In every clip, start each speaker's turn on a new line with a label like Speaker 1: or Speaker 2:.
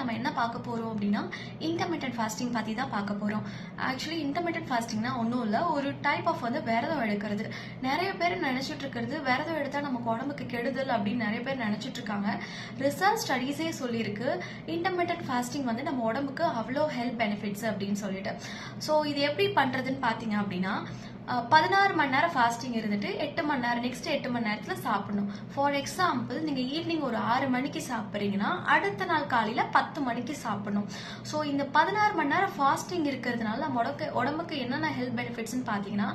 Speaker 1: நம்ம என்ன பார்க்க போறோம் அப்படின்னா இன்டர்மிட்டன்ட் ஃபாஸ்டிங் பத்தி தான் பார்க்க போறோம். ஆக்சுவலி இன்டர்மிட்டன்ட் ஃபாஸ்டிங்னா ஒன்றும் இல்லை, ஒரு டைப் ஆஃப் விரதம் எடுக்கிறது. நிறைய பேர் நினைச்சிட்டு இருக்கிறது விரதம் எடுத்தா நமக்கு உடம்புக்கு கெடுதல் அப்படின்னு நிறைய பேர் நினைச்சிட்டு இருக்காங்க. ரிசர்ச் ஸ்டடீஸே சொல்லியிருக்கு இன்டர்மிட்டன்ட் ஃபாஸ்டிங் நம்ம உடம்புக்கு அவ்வளோ ஹெல்த் பெனிஃபிட்ஸ் அப்படின்னு சொல்லிட்டு. ஸோ இது எப்படி பண்றதுன்னு பார்த்தீங்க அப்படின்னா 16 மணி நேரம் ஃபாஸ்டிங் இருந்துட்டு 8 மணி நேரம் நெக்ஸ்ட் 8 மணி நேரத்தில் சாப்பிடணும். ஃபார் எக்ஸாம்பிள் நீங்கள் ஈவினிங் ஒரு 6 மணிக்கு சாப்பிட்றீங்கன்னா அடுத்த நாள் காலையில் 10 மணிக்கு சாப்பிடணும். ஸோ இந்த 16 மணி நேரம் ஃபாஸ்டிங் இருக்கிறதுனால நம்ம உடம்புக்கு என்னென்ன ஹெல்த் பெனிஃபிட்ஸ்ன்னு பார்த்தீங்கன்னா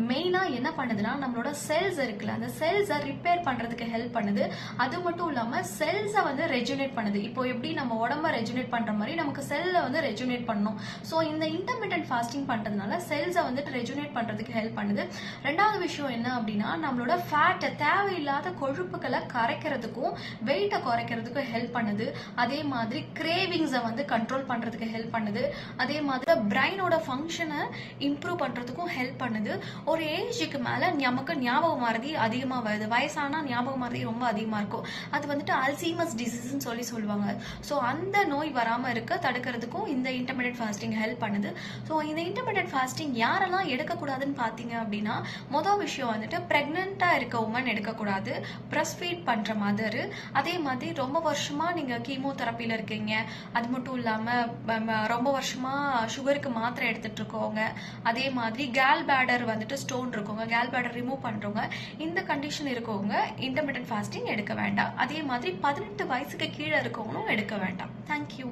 Speaker 1: மெயினாக என்ன பண்ணுதுன்னா நம்மளோட செல்ஸ் இருக்குல்ல, அந்த செல்ஸை ரிப்பேர் பண்ணுறதுக்கு ஹெல்ப் பண்ணுது. அது மட்டும் இல்லாமல் செல்ஸை ரெஜுனேட் பண்ணுது. இப்போ எப்படி நம்ம உடம்ப ரெஜுனேட் பண்ணுற மாதிரி நமக்கு செல்லை ரெஜுனேட் பண்ணணும். ஸோ இந்த இன்டர்மிட்டன்ட் ஃபாஸ்டிங் பண்ணுறதுனால செல்ஸை ரெஜுனேட் பண்ணுறதுக்கு ஹெல்ப் பண்ணுது. ரெண்டாவது விஷயம் என்ன அப்படின்னா நம்மளோட ஃபேட்டை, தேவையில்லாத கொழுப்புகளை கரைக்கிறதுக்கும் வெயிட்டை குறைக்கிறதுக்கும் ஹெல்ப் பண்ணுது. அதே மாதிரி கிரேவிங்ஸை கண்ட்ரோல் பண்றதுக்கு ஹெல்ப் பண்ணுது. அதே மாதிரி பிரெயினோட ஃபங்க்ஷனை இம்ப்ரூவ் பண்றதுக்கும் ஹெல்ப் பண்ணுது. ஒரு ஏஜுக்கு மேல நமக்கு ஞாபக மறதி அதிகமா வருது. வயசானா ஞாபக மறதி ரொம்ப அதிகமா இருக்கும். அது அல்சீமஸ் டிசீஸ்ன்னு சொல்லுவாங்க. ஸோ அந்த நோய் வராம இருக்க தடுக்கிறதுக்கும் இந்த இன்டர்மிட்டன்ட் ஃபாஸ்டிங் ஹெல்ப் பண்ணுது. ஸோ இந்த இன்டர்மிட்டன்ட் ஃபாஸ்டிங் யாரெல்லாம் எடுக்கக்கூடாதுன்னு பார்த்தீங்க அப்படின்னா மொதல் விஷயம் பிரெக்னெண்டா இருக்க உமன் எடுக்கக்கூடாது, பிரஸ்ட் ஃபீட் பண்ற மதர், அதே மாதிரி ரொம்ப வருஷமா நீங்க கீமோதெரப்பில இருக்கீங்க, அது மட்டும் இல்லாம ரொம்ப வருஷமா சுகருக்கு மாத்திரை எடுத்துட்டு இருக்கவங்க, அதே மாதிரி கேல் பேடர் ஸ்டோன் இருக்கவங்க, கேல் பேடர் ரிமூவ் பண்றவங்க, இந்த கண்டிஷன் இருக்கவங்க இன்டர்மிட்டன்ட் ஃபாஸ்டிங் எடுக்க வேண்டாம். அதே மாதிரி 18 வயசுக்கு கீழே இருக்கவங்களும் எடுக்க வேண்டாம். தேங்க்யூ.